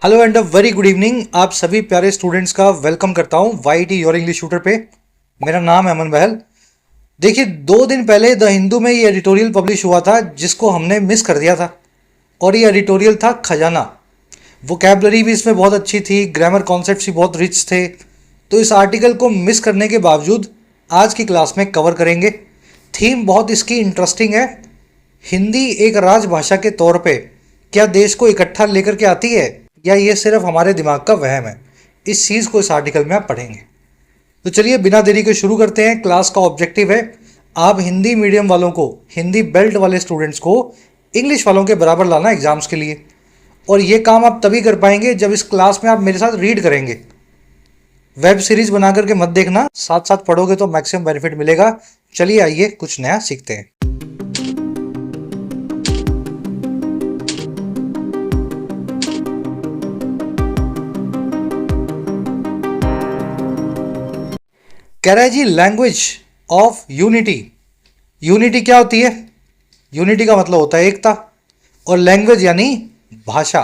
Hello and a very good evening. आप सभी प्यारे स्टूडेंट्स का वेलकम करता हूं वाईटी योर इंग्लिश ट्यूटर पे। मेरा नाम है अमन बहल। देखिए, 2 दिन पहले द हिंदू में ये एडिटोरियल पब्लिश हुआ था जिसको हमने मिस कर दिया था, और ये एडिटोरियल था खजाना। वोकैबलरी भी इसमें बहुत अच्छी थी, ग्रामर कॉन्सेप्ट्स भी बहुत रिच थे। तो इस आर्टिकल को मिस करने के बावजूद आज की क्लास में कवर करेंगे। थीम बहुत इसकी इंटरेस्टिंग है। हिंदी एक राजभाषा के तौर पे क्या देश को इकट्ठा लेकर के आती है, या ये सिर्फ हमारे दिमाग का वहम है? इस चीज़ को इस आर्टिकल में आप पढ़ेंगे। तो चलिए बिना देरी के शुरू करते हैं। क्लास का ऑब्जेक्टिव है आप हिंदी मीडियम वालों को, हिंदी बेल्ट वाले स्टूडेंट्स को इंग्लिश वालों के बराबर लाना एग्जाम्स के लिए। और ये काम आप तभी कर पाएंगे जब इस क्लास में आप मेरे साथ रीड करेंगे। वेब सीरीज बना करके मत देखना, साथ साथ पढ़ोगे तो मैक्सिमम बेनिफिट मिलेगा। चलिए आइए कुछ नया सीखते हैं। कह रहा है जी लैंग्वेज ऑफ यूनिटी। यूनिटी क्या होती है? यूनिटी का मतलब होता है एकता, और लैंग्वेज यानी भाषा।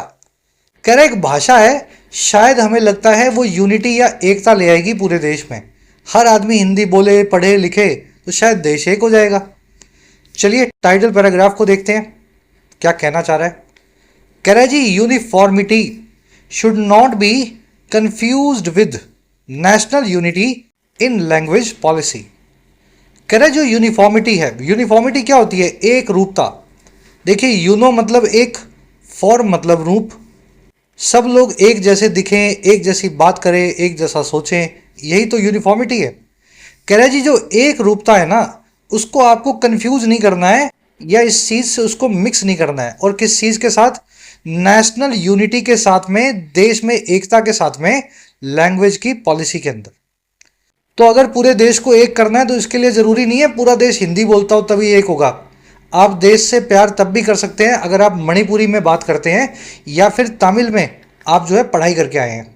कह रहा है एक भाषा है, शायद हमें लगता है वो यूनिटी या एकता ले आएगी पूरे देश में। हर आदमी हिंदी बोले पढ़े लिखे तो शायद देश एक हो जाएगा। चलिए टाइटल पैराग्राफ को देखते हैं क्या कहना चाह रहा है। कह रहा है जी uniformity should not be confused with national unity in language policy. कह रहे जो यूनिफॉर्मिटी है, यूनिफॉर्मिटी क्या होती है? एक रूपता। देखिए यूनो मतलब एक, फॉर्म मतलब रूप। सब लोग एक जैसे दिखें, एक जैसी बात करें, एक जैसा सोचें, यही तो यूनिफॉर्मिटी है। कह रहे जी जो एक रूपता है ना, उसको आपको कंफ्यूज नहीं करना है, या इस चीज़ से उसको मिक्स नहीं करना है। और किस चीज़ के साथ? नेशनल यूनिटी के साथ में, देश में एकता के साथ में, लैंग्वेज की पॉलिसी के अंदर। तो अगर पूरे देश को एक करना है तो इसके लिए ज़रूरी नहीं है पूरा देश हिंदी बोलता हो तभी एक होगा। आप देश से प्यार तब भी कर सकते हैं अगर आप मणिपुरी में बात करते हैं, या फिर तमिल में आप जो है पढ़ाई करके आए हैं।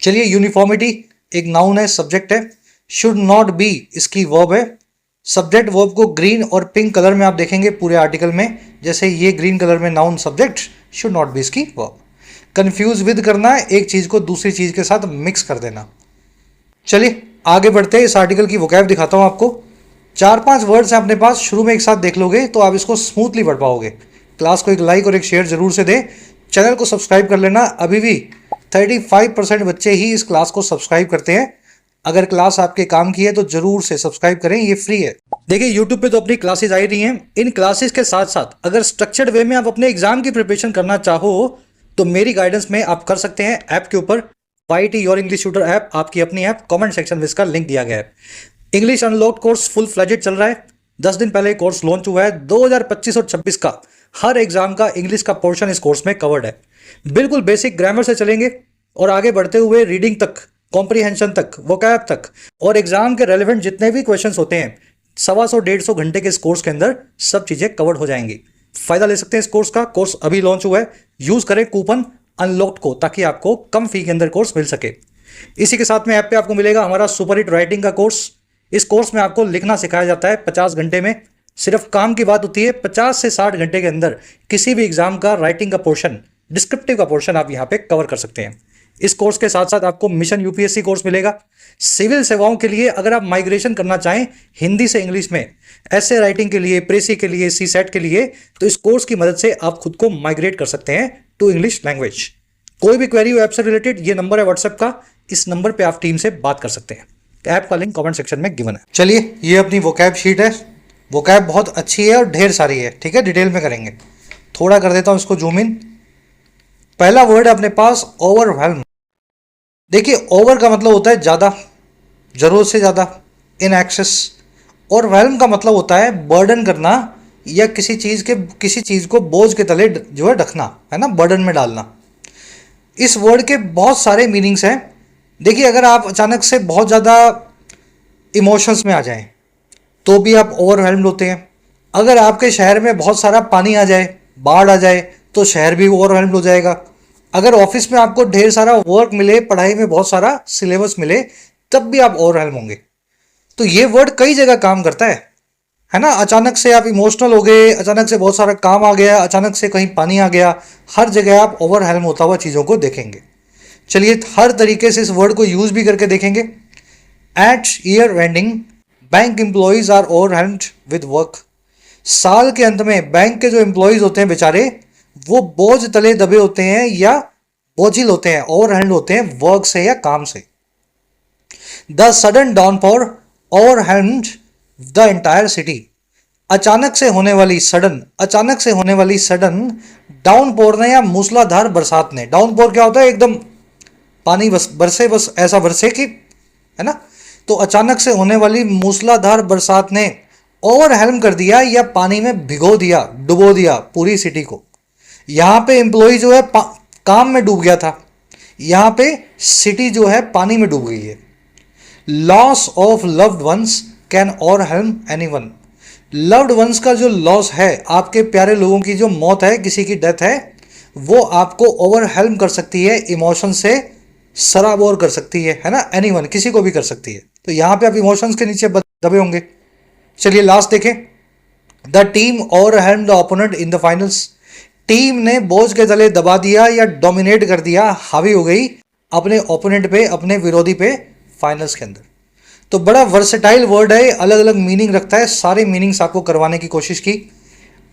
चलिए यूनिफॉर्मिटी एक नाउन है, सब्जेक्ट है। शुड नॉट बी इसकी वर्ब है। सब्जेक्ट वर्ब को ग्रीन और पिंक कलर में आप देखेंगे पूरे आर्टिकल में। जैसे ये ग्रीन कलर में noun subject, should not B इसकी वर्ब। कंफ्यूज विद करना है, एक चीज़ को दूसरी चीज़ के साथ मिक्स कर देना। चलिए आगे बढ़ते हैं। इस आर्टिकल की वोकैब दिखाता हूं आपको। 4-5 वर्ड्स हैं अपने पास, शुरू में एक साथ देख लोगे तो आप इसको स्मूथली पढ़ पाओगे। क्लास को एक लाइक और एक शेयर जरूर से दें। चैनल को सब्सक्राइब कर लेना। अभी भी 35% बच्चे ही इस क्लास को सब्सक्राइब करते हैं। अगर क्लास आपके काम की है तो जरूर से सब्सक्राइब करें, ये फ्री है। देखिए यूट्यूब पे तो अपनी क्लासेस आ ही रही हैं। इन क्लासेस के साथ साथ अगर स्ट्रक्चर्ड वे में आप अपने एग्जाम की प्रिपरेशन करना चाहो तो मेरी गाइडेंस में आप कर सकते हैं। ऐप के ऊपर YT your English tutor app, आपकी अपनी ऐप, कमेंट सेक्शन में इसका लिंक दिया गया है। English unlocked course full fledged चल रहा है। 10 दिन पहले कोर्स लॉन्च हुआ है। 2025 और 26 का हर एग्जाम का इंग्लिश का पोर्शन इस कोर्स में कवर्ड है। बिल्कुल बेसिक ग्रामर से चलेंगे और आगे बढ़ते हुए रीडिंग तक, कॉम्प्रीहेंशन तक, वोकैब तक, और एग्जाम के रेलिवेंट जितने भी क्वेश्चंस होते हैं 125-150 घंटे के इस कोर्स के अंदर सब चीजें कवर्ड हो जाएंगी। फायदा ले सकते हैं इस कोर्स का। कोर्स अभी लॉन्च हुआ है। यूज करें कूपन अनलॉक्ड को ताकि आपको कम फी के अंदर कोर्स मिल सके। इसी के साथ में ऐप पे आपको मिलेगा हमारा सुपर हिट राइटिंग का कोर्स। इस कोर्स में आपको लिखना सिखाया जाता है 50 घंटे में। सिर्फ काम की बात होती है 50 से 60 घंटे के अंदर किसी भी एग्जाम का राइटिंग का पोर्शन, डिस्क्रिप्टिव का पोर्शन आप यहाँ पे कवर कर सकते हैं। इस कोर्स के साथ साथ आपको मिशन यूपीएससी कोर्स मिलेगा। सिविल सेवाओं के लिए अगर आप माइग्रेशन करना चाहें हिंदी से इंग्लिश में, ऐसे राइटिंग के लिए, प्रेसी के लिए, सी सेट के लिए, तो इस कोर्स की मदद से आप खुद को माइग्रेट कर सकते हैं टू इंग्लिश लैंग्वेज। कोई भी क्वेरी हो ऐप से रिलेटेड, ये नंबर है व्हाट्सएप का, इस नंबर पे आप टीम से बात कर सकते हैं। ऐप का लिंक कमेंट सेक्शन में गिवन है। चलिए ये अपनी वोकैब शीट है। वोकैब बहुत अच्छी है और ढेर सारी है, ठीक है, डिटेल में करेंगे। थोड़ा कर देता हूं इसको जूम इन। पहला वर्ड है अपने पास ओवरवेल्म। देखिए ओवर का मतलब होता है ज्यादा, जरूरत से ज्यादा, इन एक्सेस। और वेल्म का मतलब होता है बर्डन करना, या किसी चीज को बोझ के तले जो है ढकना, है ना, बर्डन में डालना। इस वर्ड के बहुत सारे मीनिंग्स हैं। देखिए अगर आप अचानक से बहुत ज़्यादा इमोशंस में आ जाएं तो भी आप ओवरवेल्म्ड होते हैं। अगर आपके शहर में बहुत सारा पानी आ जाए, बाढ़ आ जाए, तो शहर भी ओवरवेल्म्ड हो जाएगा। अगर ऑफिस में आपको ढेर सारा वर्क मिले, पढ़ाई में बहुत सारा सिलेबस मिले, तब भी आप ओवरवेल्म होंगे। तो ये वर्ड कई जगह काम करता है है ना। अचानक से आप इमोशनल हो गए, अचानक से बहुत सारा काम आ गया, अचानक से कहीं पानी आ गया, हर जगह आप ओवरवेल्म होता हुआ चीज़ों को देखेंगे। चलिए हर तरीके से इस वर्ड को यूज भी करके देखेंगे। At year ending bank employees are overwhelmed with work. साल के अंत में बैंक के जो एम्प्लॉयज होते हैं बेचारे, वो बोझ तले दबे होते हैं या बोझिल होते हैं, ओवरवेल्म्ड होते हैं वर्क से या काम से। The sudden downpour overwhelmed the entire city. अचानक से होने वाली सडन, अचानक से होने वाली सडन डाउनपोर ने या मूसलाधार बरसात ने, डाउनपोर क्या होता है, एकदम पानी बरसे, बस ऐसा बरसे कि, है ना। तो अचानक से होने वाली मूसलाधार बरसात ने ओवरवेल्म कर दिया या पानी में भिगो दिया, डुबो दिया पूरी सिटी को। यहां पे एम्प्लॉय जो है काम में डूब गया था, यहां पे सिटी जो है पानी में डूब गई है। Loss of loved ones can overwhelm anyone. Loved ones का जो लॉस है, आपके प्यारे लोगों की जो मौत है, किसी की डेथ है, वो आपको ओवरवेल्म कर सकती है, इमोशन से सराबोर कर सकती है ना। एनीवन, किसी को भी कर सकती है। तो यहां पे आप इमोशंस के नीचे दबे होंगे। चलिए लास्ट देखें। The team overwhelmed the opponent in the finals. Team ने बोझ के तले दबा दिया या डोमिनेट कर दिया, हावी हो गई अपने ओपोनेंट पे, अपने विरोधी पे फाइनल्स के अंदर। तो बड़ा वर्सेटाइल वर्ड है, अलग अलग मीनिंग रखता है, सारे मीनिंग्स आपको करवाने की कोशिश की।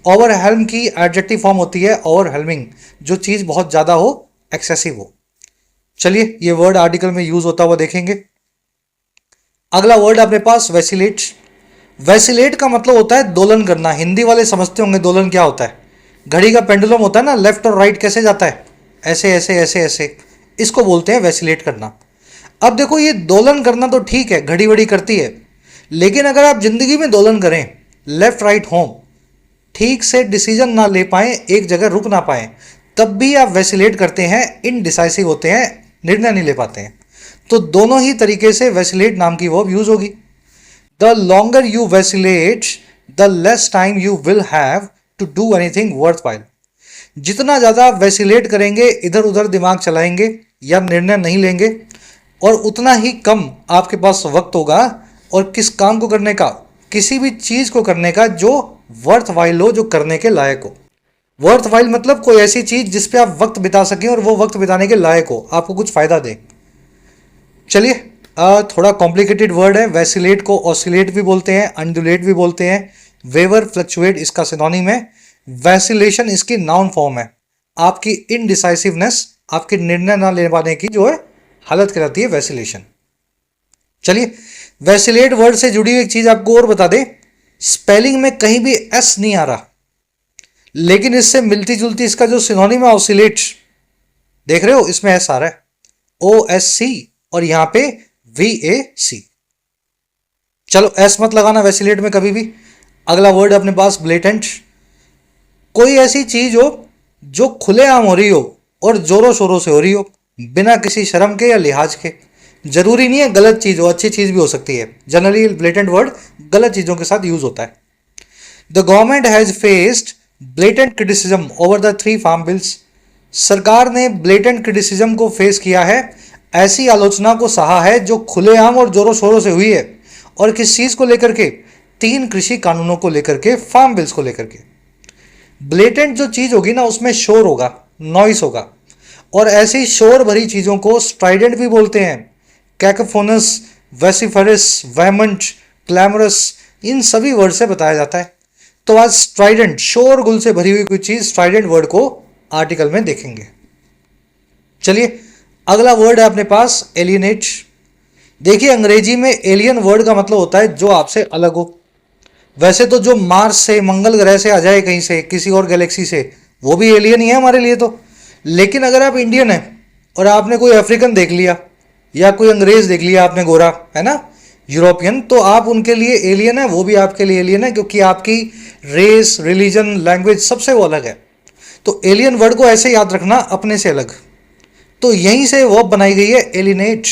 ओवरवेल्म की एडजेक्टिव फॉर्म होती है ओवरवेल्मिंग, जो चीज बहुत ज्यादा हो, एक्सेसिव हो। चलिए ये वर्ड आर्टिकल में यूज होता हुआ देखेंगे। अगला वर्ड अपने पास वैसिलेट। वैसिलेट का मतलब होता है दोलन करना। हिंदी वाले समझते होंगे दोलन क्या होता है। घड़ी का पेंडुलम होता है ना, लेफ्ट और राइट कैसे जाता है, ऐसे ऐसे ऐसे ऐसे, इसको बोलते हैं वैसिलेट करना। अब देखो ये दोलन करना तो ठीक है, घड़ी वड़ी करती है, लेकिन अगर आप जिंदगी में दोलन करें, लेफ्ट राइट हों, ठीक से डिसीजन ना ले पाए, एक जगह रुक ना पाए, तब भी आप वैसिलेट करते हैं, इनडिसाइसिव होते हैं, निर्णय नहीं ले पाते हैं। तो दोनों ही तरीके से वैसिलेट नाम की वर्ब यूज होगी। The longer you vacillate the less time you will have to do anything worthwhile. जितना ज़्यादा आप वैसिलेट करेंगे, इधर उधर दिमाग चलाएंगे या निर्णय नहीं लेंगे, और उतना ही कम आपके पास वक्त होगा और किस काम को करने का, किसी भी चीज़ को करने का जो वर्थवाइल हो, जो करने के लायक हो। वर्थवाइल मतलब कोई ऐसी चीज़ जिस पे आप वक्त बिता सकें और वो वक्त बिताने के लायक हो, आपको कुछ फ़ायदा दे। चलिए थोड़ा कॉम्प्लिकेटेड वर्ड है। वैसिलेट को ऑसिलेट भी बोलते हैं, अंडुलेट भी बोलते हैं, वेवर फ्लक्चुएट इसका सिनोनिम है। वैसिलेशन इसकी नाउन फॉर्म है। आपकी इनडिसाइसिवनेस, आपके निर्णय ना ले पाने की जो है हालत कहलाती है वैसिलेशन। चलिए वैसिलेट वर्ड से जुड़ी हुई एक चीज आपको और बता दें, स्पेलिंग में कहीं भी एस नहीं आ रहा, लेकिन इससे मिलती जुलती इसका जो सिनोनिम है ऑसिलेट, देख रहे हो इसमें एस आ रहा है, OSC, और यहां पे VAC। चलो एस मत लगाना वैसिलेट में कभी भी। अगला वर्ड अपने पास ब्लेटेंट। कोई ऐसी चीज हो जो खुलेआम हो रही हो और जोरों शोरों से हो रही हो, बिना किसी शर्म के या लिहाज के। जरूरी नहीं है गलत चीज हो, अच्छी चीज भी हो सकती है। जनरली ब्लेटेंट वर्ड गलत चीजों के साथ यूज होता है। The government has faced blatant criticism over the 3 farm bills. सरकार ने ब्लेटेंट क्रिटिसिज्म को फेस किया है, ऐसी आलोचना को सहा है जो खुलेआम और जोरों शोरों से हुई है। और किस चीज को लेकर के? 3 कृषि कानूनों को लेकर के, फार्म बिल्स को लेकर के। ब्लेटेंट जो चीज होगी ना, उसमें शोर होगा, नॉइस होगा, और ऐसी शोर भरी चीजों को स्ट्राइडेंट भी बोलते हैं। कैकोफोनस, वेसिफरस, वेहमेंट, क्लैमरस, इन सभी वर्ड से बताया जाता है। तो आज स्ट्राइडेंट, शोर गुल से भरी हुई कोई चीज, स्ट्राइडेंट वर्ड को आर्टिकल में देखेंगे। चलिए अगला वर्ड है अपने पास एलियनेट। देखिए अंग्रेजी में एलियन वर्ड का मतलब होता है जो आपसे अलग हो। वैसे तो जो मार्स से, मंगल ग्रह से आ जाए कहीं से, किसी और गैलेक्सी से, वो भी एलियन ही है हमारे लिए तो। लेकिन अगर आप इंडियन हैं और आपने कोई अफ्रीकन देख लिया या कोई अंग्रेज देख लिया आपने, गोरा है ना, यूरोपियन, तो आप उनके लिए एलियन है, वो भी आपके लिए एलियन है, क्योंकि आपकी रेस, रिलीजन, लैंग्वेज सबसे वो अलग है। तो एलियन वर्ड को ऐसे याद रखना, अपने से अलग। तो यहीं से वर्ब बनाई गई है एलिनेट।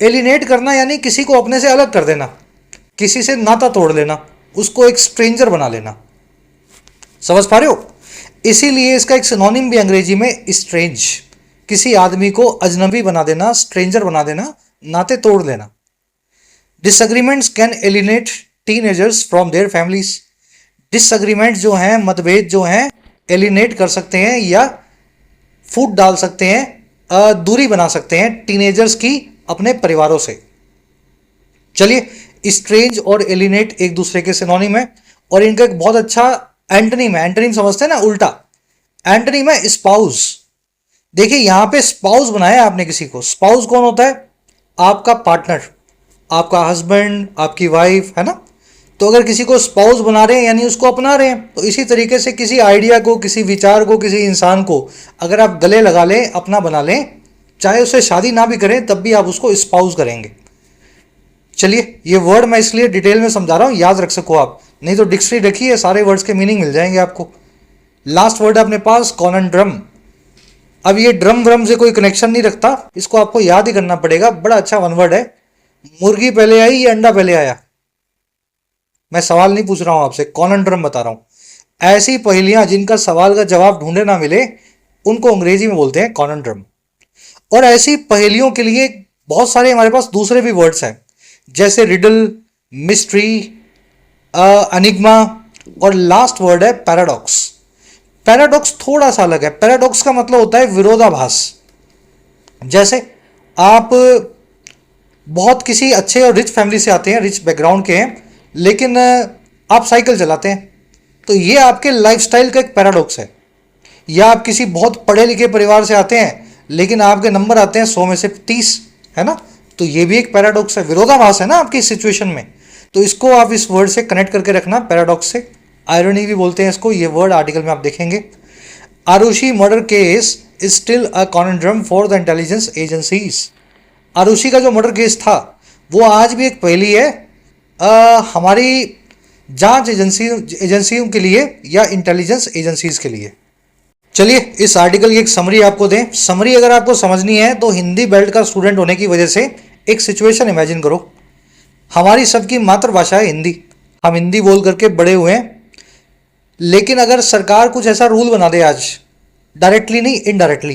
एलिनेट करना यानी किसी को अपने से अलग कर देना, किसी से नाता तोड़ लेना, उसको एक स्ट्रेंजर बना लेना। समझ पा रहे हो? इसीलिए इसका एक सिनोनिम भी अंग्रेजी में स्ट्रेंज, किसी आदमी को अजनबी बना देना, स्ट्रेंजर बना देना, नाते तोड़ लेना। Disagreements can एलिनेट teenagers from their families. Disagreement जो हैं, मतभेद जो हैं, एलिनेट कर सकते हैं या फूट डाल सकते हैं, दूरी बना सकते हैं टीनेजर्स की अपने परिवारों से। चलिए, स्ट्रेंज और एलिनेट एक दूसरे के सिनोनिम है और इनका एक बहुत अच्छा एंटोनिम है। एंटोनिम समझते हैं ना, उल्टा एंटोनिम है स्पाउस। देखिए यहां पे स्पाउस बनाया आपने किसी को। स्पाउस कौन होता है? आपका पार्टनर, आपका हस्बैंड, आपकी वाइफ, है ना। तो अगर किसी को स्पाउस बना रहे हैं यानी उसको अपना रहे हैं। तो इसी तरीके से किसी आइडिया को, किसी विचार को, किसी इंसान को अगर आप गले लगा लें, अपना बना लें, चाहे उससे शादी ना भी करें तब भी आप उसको स्पाउस करेंगे। चलिए, ये वर्ड मैं इसलिए डिटेल में समझा रहा हूं, याद रख सको आप, नहीं तो डिक्शनरी रखिए, सारे वर्ड्स के मीनिंग मिल जाएंगे आपको। लास्ट वर्ड है अपने पास कॉनंड्रम। अब ये ड्रम व्रम से कोई कनेक्शन नहीं रखता, इसको आपको याद ही करना पड़ेगा। बड़ा अच्छा वन वर्ड है। मुर्गी पहले आई या अंडा पहले आया? मैं सवाल नहीं पूछ रहा हूं आपसे, कॉनंड्रम बता रहा हूं। ऐसी पहेलियां जिनका सवाल का जवाब ढूंढे ना मिले, उनको अंग्रेजी में बोलते हैं कॉनंड्रम। और ऐसी पहेलियों के लिए बहुत सारे हमारे पास दूसरे भी वर्ड्स हैं, जैसे रिडल, मिस्ट्री, एनिग्मा, और लास्ट वर्ड है पैराडॉक्स। पैराडॉक्स थोड़ा सा अलग है। पैराडॉक्स का मतलब होता है विरोधाभास। जैसे आप बहुत किसी अच्छे और रिच फैमिली से आते हैं, रिच बैकग्राउंड के हैं, लेकिन आप साइकिल चलाते हैं, तो ये आपके लाइफस्टाइल का एक पैराडॉक्स है। या आप किसी बहुत पढ़े लिखे परिवार से आते हैं लेकिन आपके नंबर आते हैं 100 में से 30, है ना। तो ये भी एक पैराडॉक्स है, विरोधाभास है ना आपकी सिचुएशन में। तो इसको आप इस वर्ड से कनेक्ट करके रखना, पैराडॉक्स से। आयरनी भी बोलते हैं इसको, ये वर्ड आर्टिकल में आप देखेंगे। Aarushi murder case is still a conundrum for the intelligence agencies. Aarushi का जो मर्डर केस था वो आज भी एक पहेली है हमारी जांच एजेंसियों के लिए या इंटेलिजेंस एजेंसीज के लिए। चलिए, इस आर्टिकल की एक समरी आपको दें। समरी अगर आपको समझनी है तो हिंदी बेल्ट का स्टूडेंट होने की वजह से एक सिचुएशन इमेजिन करो। हमारी सबकी मातृभाषा है हिंदी, हम हिंदी बोल करके बड़े हुए हैं। लेकिन अगर सरकार कुछ ऐसा रूल बना दे आज, डायरेक्टली नहीं इनडायरेक्टली,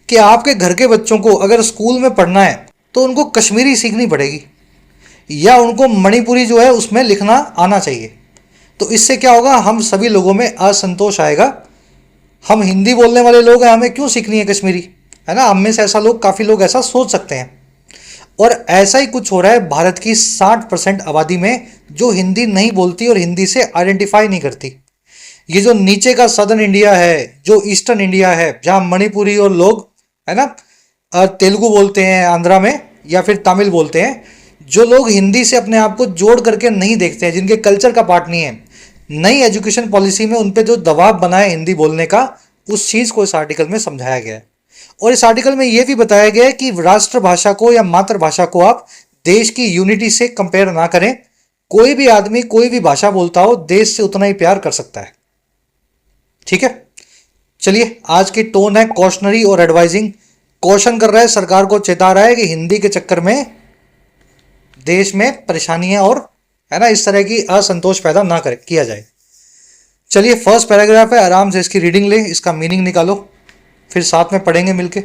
कि आपके घर के बच्चों को अगर स्कूल में पढ़ना है तो उनको कश्मीरी सीखनी पड़ेगी या उनको मणिपुरी जो है उसमें लिखना आना चाहिए, तो इससे क्या होगा? हम सभी लोगों में असंतोष आएगा। हम हिंदी बोलने वाले लोग हैं, हमें क्यों सीखनी है कश्मीरी, है ना। हम में से ऐसा लोग, काफ़ी लोग ऐसा सोच सकते हैं। और ऐसा ही कुछ हो रहा है भारत की 60% आबादी में, जो हिंदी नहीं बोलती और हिंदी से आइडेंटिफाई नहीं करती। ये जो नीचे का सदर्न इंडिया है, जो ईस्टर्न इंडिया है, जहाँ मणिपुरी और लोग, है ना, तेलुगु बोलते हैं आंध्रा में, या फिर तमिल बोलते हैं, जो लोग हिंदी से अपने आप को जोड़ करके नहीं देखते हैं, जिनके कल्चर का पार्ट नहीं है, नई एजुकेशन पॉलिसी में उन पे जो दबाव बना है हिंदी बोलने का, उस चीज़ को इस आर्टिकल में समझाया गया है। और इस आर्टिकल में यह भी बताया गया है कि राष्ट्रभाषा को या मातृभाषा को आप देश की यूनिटी से कंपेयर ना करें। कोई भी आदमी कोई भी भाषा बोलता हो, देश से उतना ही प्यार कर सकता है। ठीक है, चलिए, आज की टोन है कॉशनरी और एडवाइजिंग। कॉशन कर रहा है, सरकार को चेता रहा है कि हिंदी के चक्कर में देश में परेशानियां और, है ना, इस तरह की असंतोष पैदा ना करे किया जाए। चलिए, फर्स्ट पैराग्राफ है, आराम से इसकी रीडिंग ले, इसका मीनिंग निकालो, फिर साथ में पढ़ेंगे मिलके।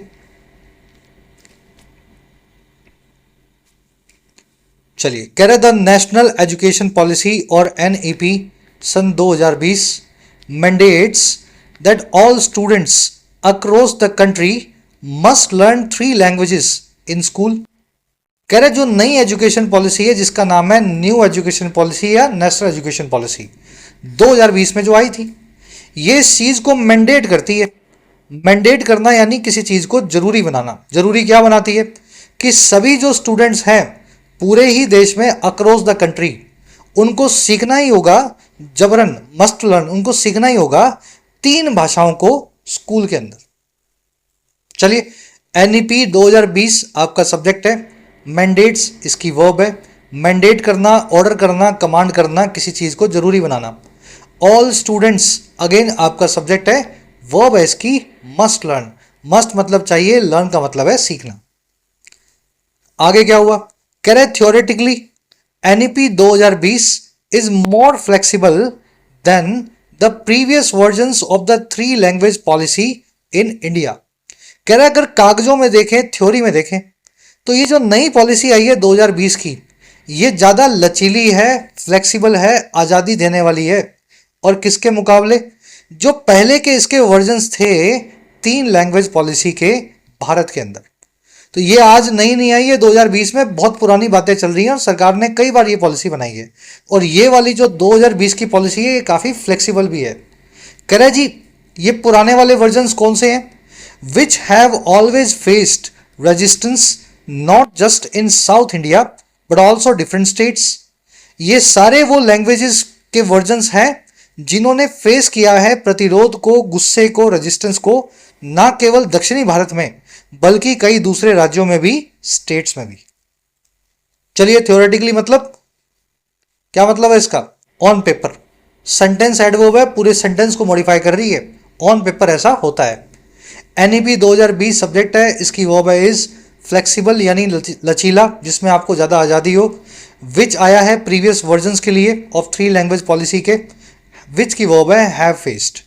चलिए, कह रहे द नेशनल एजुकेशन पॉलिसी और NEP sun 2020 mandates that all students across the country must learn 3 languages in school। कह रहे जो नई एजुकेशन पॉलिसी है, जिसका नाम है न्यू एजुकेशन पॉलिसी या नेशनल एजुकेशन पॉलिसी 2020 में जो आई थी, ये इस चीज़ को मैंडेट करती है। मैंडेट करना यानी किसी चीज़ को जरूरी बनाना। जरूरी क्या बनाती है? कि सभी जो स्टूडेंट्स हैं पूरे ही देश में, अक्रॉस द कंट्री, उनको सीखना ही होगा, जबरन, मस्ट लर्न, उनको सीखना ही होगा 3 भाषाओं को स्कूल के अंदर। चलिए, एनईपी 2020 आपका सब्जेक्ट है। मैंडेट्स इसकी वर्ब है। मैंडेट करना, ऑर्डर करना, कमांड करना, किसी चीज़ को जरूरी बनाना। ऑल स्टूडेंट्स अगेन आपका सब्जेक्ट है। वर्ब है इसकी मस्ट लर्न। मस्ट मतलब चाहिए, लर्न का मतलब है सीखना। आगे क्या हुआ? कह रहे theoretically NEP 2020 is more flexible than the previous versions of the 3 language policy in India। कह रहा है अगर कागजों में देखें, थ्योरी में देखें, तो ये जो नई पॉलिसी आई है 2020 की, ये ज़्यादा लचीली है, फ्लेक्सिबल है, आज़ादी देने वाली है। और किसके मुकाबले? जो पहले के इसके वर्जन्स थे 3 लैंग्वेज पॉलिसी के भारत के अंदर। तो ये आज नई नहीं आई है, 2020 में बहुत पुरानी बातें चल रही हैं और सरकार ने कई बार ये पॉलिसी बनाई है। और ये वाली जो 2020 की पॉलिसी है ये काफ़ी फ्लेक्सिबल भी है। कह रहा है जी ये पुराने वाले वर्जन्स कौन से हैं? Which have always faced resistance not just in south India but also different states. ये सारे वो लैंग्वेजेस के वर्जन्स हैं जिन्होंने फेस किया है प्रतिरोध को, गुस्से को, रेजिस्टेंस को, ना केवल दक्षिणी भारत में बल्कि कई दूसरे राज्यों में भी, स्टेट्स में भी। चलिए थ्योरेटिकली मतलब क्या मतलब है इसका? ऑन पेपर सेंटेंस एडवर्ब है, पूरे सेंटेंस को मॉडिफाई कर रही है। ऑन पेपर ऐसा होता है। एनईपी 2020 सब्जेक्ट है, इसकी वर्ब है इज फ्लेक्सिबल यानी लचीला, जिसमें आपको ज़्यादा आज़ादी हो। विच आया है प्रीवियस वर्जन्स के लिए ऑफ 3 लैंग्वेज पॉलिसी के। विच की वर्ब है हैव फेस्ड।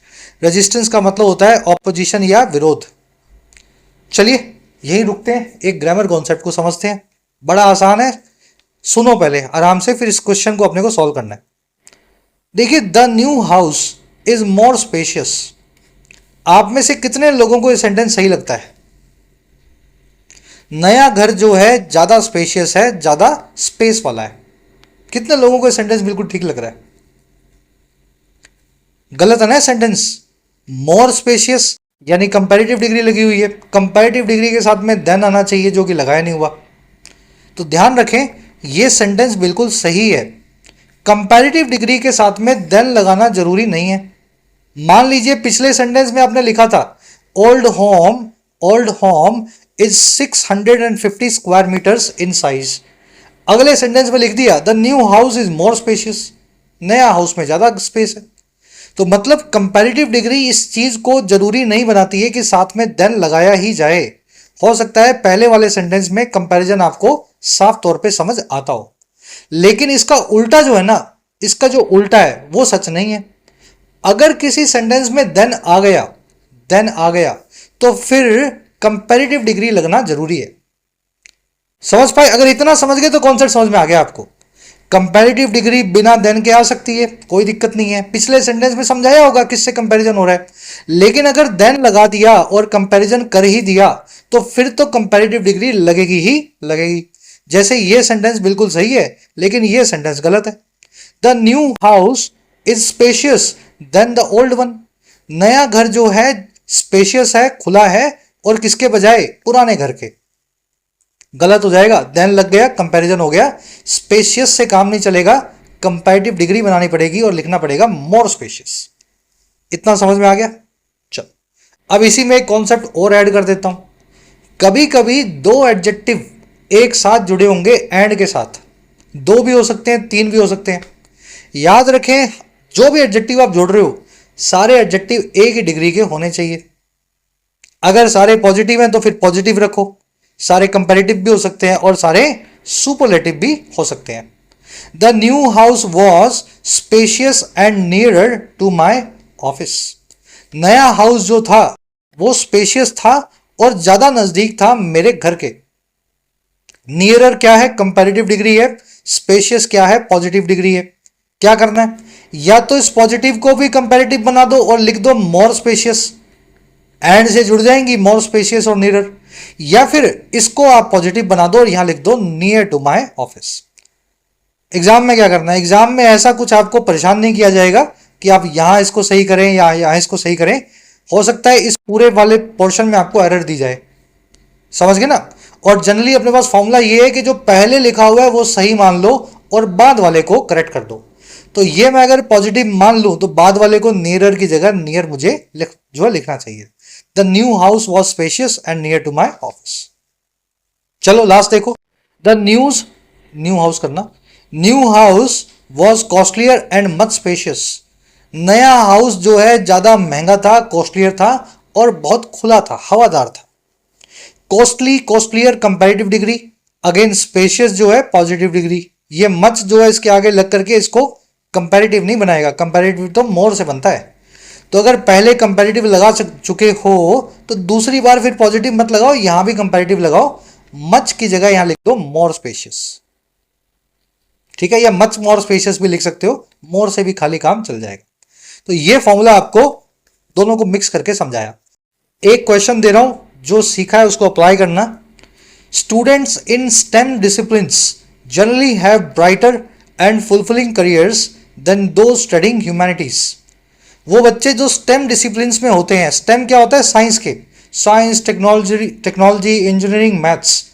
रेजिस्टेंस का मतलब होता है ऑपोजिशन या विरोध। चलिए यही रुकते हैं, एक ग्रामर कॉन्सेप्ट को समझते हैं। बड़ा आसान है, सुनो पहले आराम से, फिर इस क्वेश्चन को अपने को सॉल्व करना है। देखिए the new house is more spacious. आप में से कितने लोगों को ये सेंटेंस सही लगता है? नया घर जो है ज्यादा स्पेशियस है, ज्यादा स्पेस वाला है। कितने लोगों को ये सेंटेंस बिल्कुल ठीक लग रहा है? गलत है ना सेंटेंस। मोर स्पेशियस यानी कंपैरेटिव डिग्री लगी हुई है, कंपैरेटिव डिग्री के साथ में देन आना चाहिए जो कि लगाया नहीं हुआ। तो ध्यान रखें यह सेंटेंस बिल्कुल सही है। कंपैरेटिव डिग्री के साथ में देन लगाना जरूरी नहीं है। मान लीजिए पिछले सेंटेंस में आपने लिखा था old home is 650 square metres in size. अगले सेंटेंस में लिख दिया the new house is more spacious, नया हाउस में ज्यादा स्पेस है। तो मतलब कंपैरेटिव डिग्री इस चीज को जरूरी नहीं बनाती है कि साथ में देन लगाया ही जाए। हो सकता है पहले वाले सेंटेंस में कंपैरिजन आपको साफ तौर पे समझ आता हो, लेकिन इसका उल्टा जो है ना, इसका जो उल्टा है वो सच नहीं है। अगर किसी सेंटेंस में देन आ गया तो फिर कंपैरेटिव डिग्री लगना जरूरी है। समझ पाए? अगर इतना समझ गए तो कॉन्सेप्ट समझ में आ गया आपको। कंपैरेटिव डिग्री बिना देन के आ सकती है, कोई दिक्कत नहीं है। पिछले सेंटेंस में समझाया होगा किससे कंपैरिजन हो रहा है। लेकिन अगर देन लगा दिया और कंपैरिजन कर ही दिया तो फिर तो कंपैरेटिव डिग्री लगेगी ही लगेगी। जैसे ये सेंटेंस बिल्कुल सही है लेकिन ये सेंटेंस गलत है। The new house is spacious than the old one. नया घर जो है स्पेशियस है, खुला है, और किसके बजाय? पुराने घर के। गलत हो जाएगा, देन लग गया, कंपैरिजन हो गया। स्पेशियस से काम नहीं चलेगा, कंपैरेटिव डिग्री बनानी पड़ेगी और लिखना पड़ेगा मोर स्पेशियस। इतना समझ में आ गया? चलो अब इसी में एक कॉन्सेप्ट और ऐड कर देता हूं। कभी कभी दो एडजेक्टिव एक साथ जुड़े होंगे एंड के साथ, 2 भी हो सकते हैं, 3 भी हो सकते हैं। याद रखें जो भी एडजेक्टिव आप जोड़ रहे हो सारे एडजेक्टिव एक ही डिग्री के होने चाहिए। अगर सारे पॉजिटिव हैं तो फिर पॉजिटिव रखो, सारे कंपैरेटिव भी हो सकते हैं और सारे सुपरलेटिव भी हो सकते हैं। The new house was spacious and nearer to my office. नया हाउस जो था वो स्पेशियस था और ज्यादा नजदीक था मेरे घर के। नियरर क्या है? कंपैरेटिव डिग्री है। स्पेशियस क्या है? पॉजिटिव डिग्री है। क्या करना है? या तो इस पॉजिटिव को भी कंपैरेटिव बना दो और लिख दो मोर स्पेशियस, एंड से जुड़ जाएंगी मोर स्पेशियस और नियर, या फिर इसको आप पॉजिटिव बना दो और यहां लिख दो near to my office. Exam में क्या करना है? एग्जाम में ऐसा कुछ आपको परेशान नहीं किया जाएगा कि आप यहां इसको सही करें या यहां इसको सही करें। हो सकता है इस पूरे वाले पोर्शन में आपको एरर दी जाए, समझ गए ना? और जनरली अपने पास फॉर्मूला ये है कि जो पहले लिखा हुआ है वो सही मान लो और बाद वाले को करेक्ट कर दो। तो ये मैं अगर पॉजिटिव मान लूं तो बाद वाले को नियरर की जगह नियर मुझे जो है लिखना चाहिए। The new house was spacious and near to my office. चलो लास्ट देखो। द न्यू हाउस करना। New house was costlier and much spacious. नया हाउस जो है ज्यादा महंगा था, कॉस्टलियर था और बहुत खुला था, हवादार था। Costly, costlier comparative degree, again spacious जो है पॉजिटिव डिग्री। ये मच जो है इसके आगे लग करके इसको कंपैरेटिव नहीं बनाएगा, कंपैरेटिव तो मोर से बनता है। तो अगर पहले कंपैरेटिव लगा चुके हो तो दूसरी बार फिर पॉजिटिव मत लगाओ, यहां भी कंपैरेटिव लगाओ। मच की जगह यहां लिख दो मोर स्पेशियस। ठीक है, या मच मोर स्पेशियस भी लिख सकते हो, मोर से भी खाली काम चल जाएगा। तो ये फॉर्मूला आपको दोनों को मिक्स करके समझाया। एक क्वेश्चन दे रहा हूं, जो सीखा है उसको अप्लाई करना। Students in STEM disciplines generally have brighter and fulfilling careers than those studying humanities. वो बच्चे जो स्टेम डिसिप्लिन्स में होते हैं, स्टेम क्या होता है, साइंस के, साइंस, टेक्नोलॉजी, इंजीनियरिंग, मैथ्स,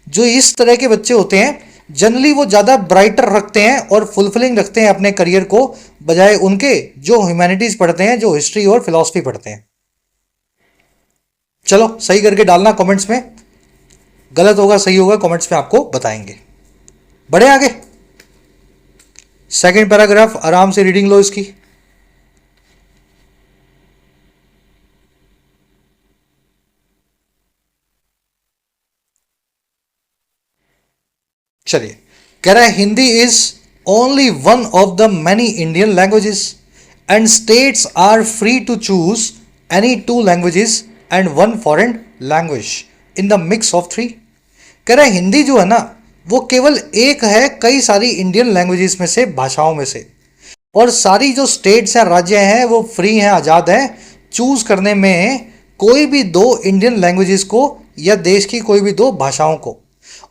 जो इस तरह के बच्चे होते हैं जनरली वो ज़्यादा ब्राइटर रखते हैं और फुलफिलिंग रखते हैं अपने करियर को, बजाय उनके जो ह्यूमैनिटीज पढ़ते हैं, जो हिस्ट्री और फिलॉसफी पढ़ते हैं। चलो सही करके डालना कमेंट्स में, गलत होगा सही होगा कमेंट्स में आपको बताएंगे। बढ़े आगे, सेकंड पैराग्राफ आराम से रीडिंग लो इसकी। चलिए, कह रहा है Hindi is only one of the many Indian languages and states are free to choose any two languages and one foreign language in the mix of three. कह रहा है हिंदी जो है ना वो केवल एक है कई सारी इंडियन लैंग्वेजेस में से, भाषाओं में से, और सारी जो स्टेट्स हैं, राज्य हैं, वो फ्री हैं, आज़ाद हैं चूज करने में कोई भी दो इंडियन लैंग्वेजेस को या देश की कोई भी दो भाषाओं को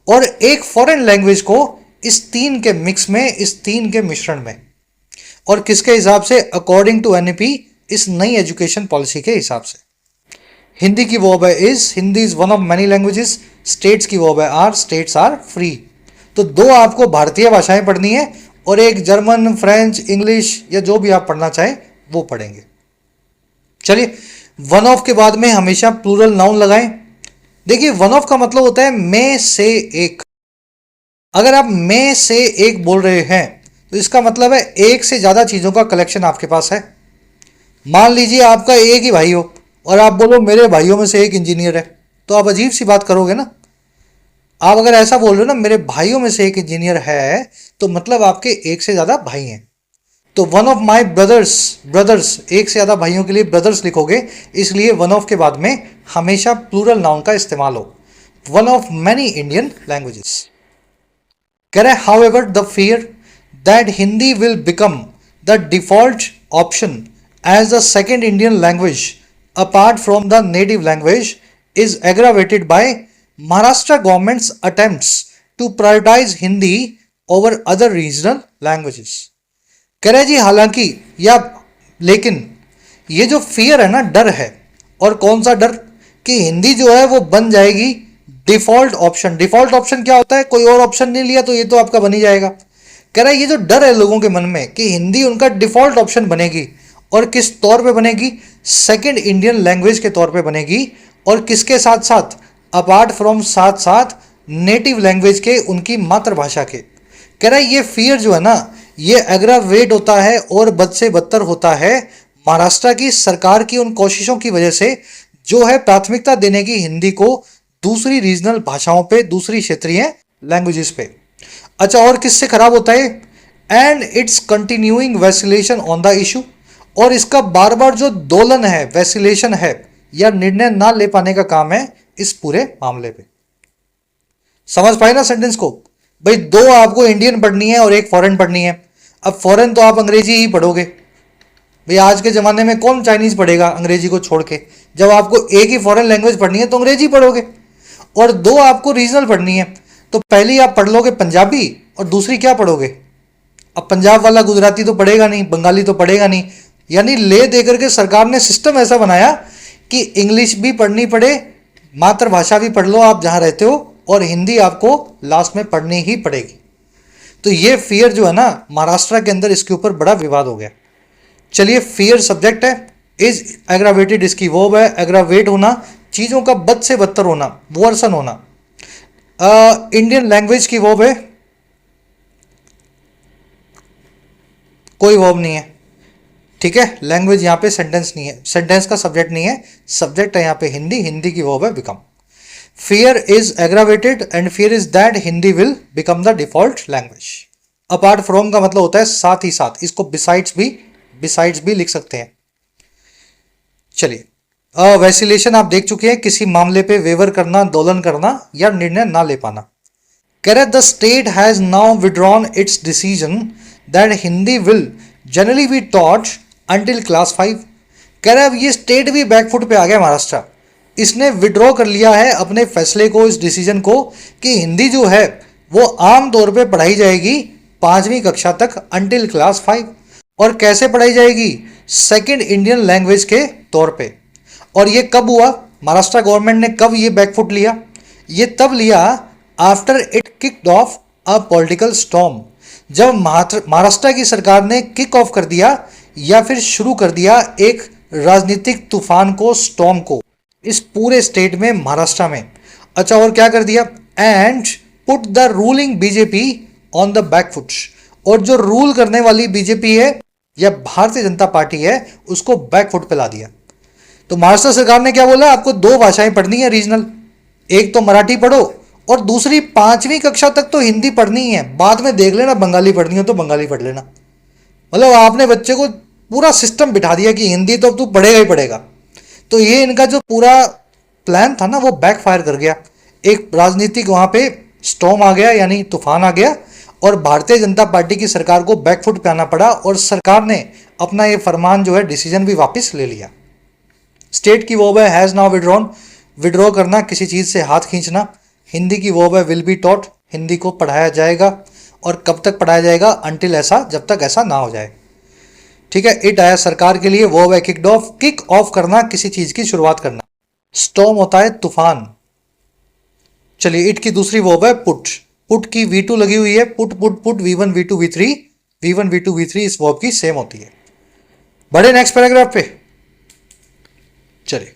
और एक फॉरेन लैंग्वेज को, इस तीन के मिक्स में, इस तीन के मिश्रण में। और किसके हिसाब से, अकॉर्डिंग टू एनईपी, इस नई एजुकेशन पॉलिसी के हिसाब से। हिंदी की वर्ब है is, Hindi is one of many languages, states की वर्ब है आर, स्टेट्स आर फ्री। तो दो आपको भारतीय भाषाएं पढ़नी है और एक जर्मन, फ्रेंच, इंग्लिश या जो भी आप पढ़ना चाहें वो पढ़ेंगे। चलिए, वन ऑफ के बाद में हमेशा प्लूरल नाउन लगाएं। देखिए, वन ऑफ का मतलब होता है में से एक। अगर आप में से एक बोल रहे हैं तो इसका मतलब है एक से ज्यादा चीजों का कलेक्शन आपके पास है। मान लीजिए आपका एक ही भाई हो और आप बोलो मेरे भाइयों में से एक इंजीनियर है, तो आप अजीब सी बात करोगे ना। आप अगर ऐसा बोल रहे हो ना मेरे भाइयों में से एक इंजीनियर है, तो मतलब आपके एक से ज्यादा भाई हैं। तो one of my brothers, brothers एक से ज्यादा भाइयों के लिए ब्रदर्स लिखोगे, इसलिए वन ऑफ के बाद में हमेशा प्लूरल नाउन का इस्तेमाल हो। One of many Indian languages. कह रहे however the fear that Hindi will become the default option as the second Indian language apart from the native language is aggravated by Maharashtra government's attempts to prioritise Hindi over other regional languages. कह रहे जी हालांकि या लेकिन ये जो fear है ना, डर है, और कौन सा डर, कि हिंदी जो है वो बन जाएगी डिफॉल्ट ऑप्शन। डिफॉल्ट ऑप्शन क्या होता है, कोई और ऑप्शन नहीं लिया तो ये तो आपका बन ही जाएगा। कह रहा है ये जो डर है लोगों के मन में कि हिंदी उनका डिफॉल्ट ऑप्शन बनेगी, और किस तौर पे बनेगी, सेकंड इंडियन लैंग्वेज के तौर पे बनेगी, और किसके साथ साथ, अपार्ट फ्रॉम, साथ साथ नेटिव लैंग्वेज के, उनकी मातृभाषा के। कह रहा है ये फियर जो है ना ये एग्रावेट होता है और बद से बदतर होता है महाराष्ट्र की सरकार की उन कोशिशों की वजह से, जो है प्राथमिकता देने की हिंदी को दूसरी रीजनल भाषाओं पे, दूसरी क्षेत्रीय लैंग्वेजेस पे। अच्छा, और किससे खराब होता है, and it's continuing vacillation on the issue, और इसका बार बार जो दोलन है, वैसिलेशन है, या निर्णय ना ले पाने का काम है इस पूरे मामले पे। समझ पाए ना सेंटेंस को। भाई दो आपको इंडियन पढ़नी है और एक फॉरेन पढ़नी है। अब फॉरेन तो आप अंग्रेजी ही पढ़ोगे, भाई आज के ज़माने में कौन चाइनीज़ पढ़ेगा अंग्रेजी को छोड़ के। जब आपको एक ही फॉरेन लैंग्वेज पढ़नी है तो अंग्रेजी पढ़ोगे, और दो आपको रीजनल पढ़नी है तो पहली आप पढ़ लोगे पंजाबी और दूसरी क्या पढ़ोगे। अब पंजाब वाला गुजराती तो पढ़ेगा नहीं, बंगाली तो पढ़ेगा नहीं, यानी ले दे करके सरकार ने सिस्टम ऐसा बनाया कि इंग्लिश भी पढ़नी पड़े, मातृभाषा भी पढ़ लो आप जहाँ रहते हो, और हिंदी आपको लास्ट में पढ़नी ही पड़ेगी। तो ये फियर जो है ना महाराष्ट्र के अंदर, इसके ऊपर बड़ा विवाद हो गया। चलिए, फियर सब्जेक्ट है, इज एग्रावेटेड इसकी वर्ब है, एग्रावेट होना, चीज़ों का बद से बदतर होना, वर्सन होना। इंडियन लैंग्वेज की वर्ब है, कोई वर्ब नहीं है, ठीक है। लैंग्वेज यहाँ पे सेंटेंस नहीं है, सेंटेंस का सब्जेक्ट नहीं है, सब्जेक्ट है यहाँ पे हिंदी, हिंदी की वर्ब है become. Fear is aggravated and fear is that Hindi will become the default language. Apart from का मतलब होता है साथ ही साथ, इसको बिसाइड्स भी लिख सकते हैं। चलिए, वैसिलेशन आप देख चुके हैं, किसी मामले पे वेवर करना, दोलन करना या निर्णय ना ले पाना। कह रहे the state has now withdrawn it's decision that Hindi will generally be taught until class 5। कह रहे अब ये स्टेट भी बैकफुट पे आ गया महाराष्ट्र, इसने विड्रॉ कर लिया है अपने फैसले को, इस डिसीजन को, कि हिंदी जो है वो आम तौर पे पढ़ाई जाएगी 5वीं कक्षा तक अंटिल क्लास 5। और कैसे पढ़ाई जाएगी? सेकंड इंडियन लैंग्वेज के तौर पे। और ये कब हुआ? महाराष्ट्र गवर्नमेंट ने कब ये बैकफुट लिया? ये तब लिया after it kicked of a political storm, जब महाराष्ट्र की सरकार ने किक ऑफ कर दिया या फिर शुरू कर दिया एक राजनीतिक तूफान को, स्टॉर्म को, इस पूरे स्टेट में, महाराष्ट्र में। अच्छा, और क्या कर दिया? And put the ruling BJP on the backfoot, और जो रूल करने वाली बीजेपी है या भारतीय जनता पार्टी है उसको बैकफुट पे ला दिया। तो महाराष्ट्र सरकार ने क्या बोला? आपको 2 भाषाएं पढ़नी है रीजनल, एक तो मराठी पढ़ो और दूसरी 5वीं कक्षा तक तो हिंदी पढ़नी ही है, बाद में देख लेना बंगाली पढ़नी हो तो बंगाली पढ़ लेना। मतलब आपने बच्चे को पूरा सिस्टम बिठा दिया कि हिंदी तो अब तू पढ़ेगा ही पढ़ेगा। तो ये इनका जो पूरा प्लान था ना वो बैकफायर कर गया, एक राजनीतिक वहाँ पे स्टॉर्म आ गया, यानी तूफान आ गया, और भारतीय जनता पार्टी की सरकार को बैकफुट पे आना पड़ा, और सरकार ने अपना ये फरमान जो है, डिसीजन भी वापस ले लिया। स्टेट की वर्ब है हैज़ नाउ विड्रॉन, विड्रॉ करना, किसी चीज़ से हाथ खींचना। हिंदी की वर्ब है विल बी टॉट, हिंदी को पढ़ाया जाएगा। और कब तक पढ़ाया जाएगा? अंटिल ऐसा, जब तक ऐसा ना हो जाए। ठीक है, इट आया सरकार के लिए, वर्ब है किक्ड ऑफ, किक ऑफ करना, किसी चीज़ की शुरुआत करना। स्टॉर्म होता है तूफान। चलिए, इट की दूसरी वर्ब है पुट, पुट की V2 लगी हुई है, put put put, V1 V2 V3, V1 V2 V3 इस वर्ब की सेम होती है। बड़े नेक्स्ट पैराग्राफ पे चलिए।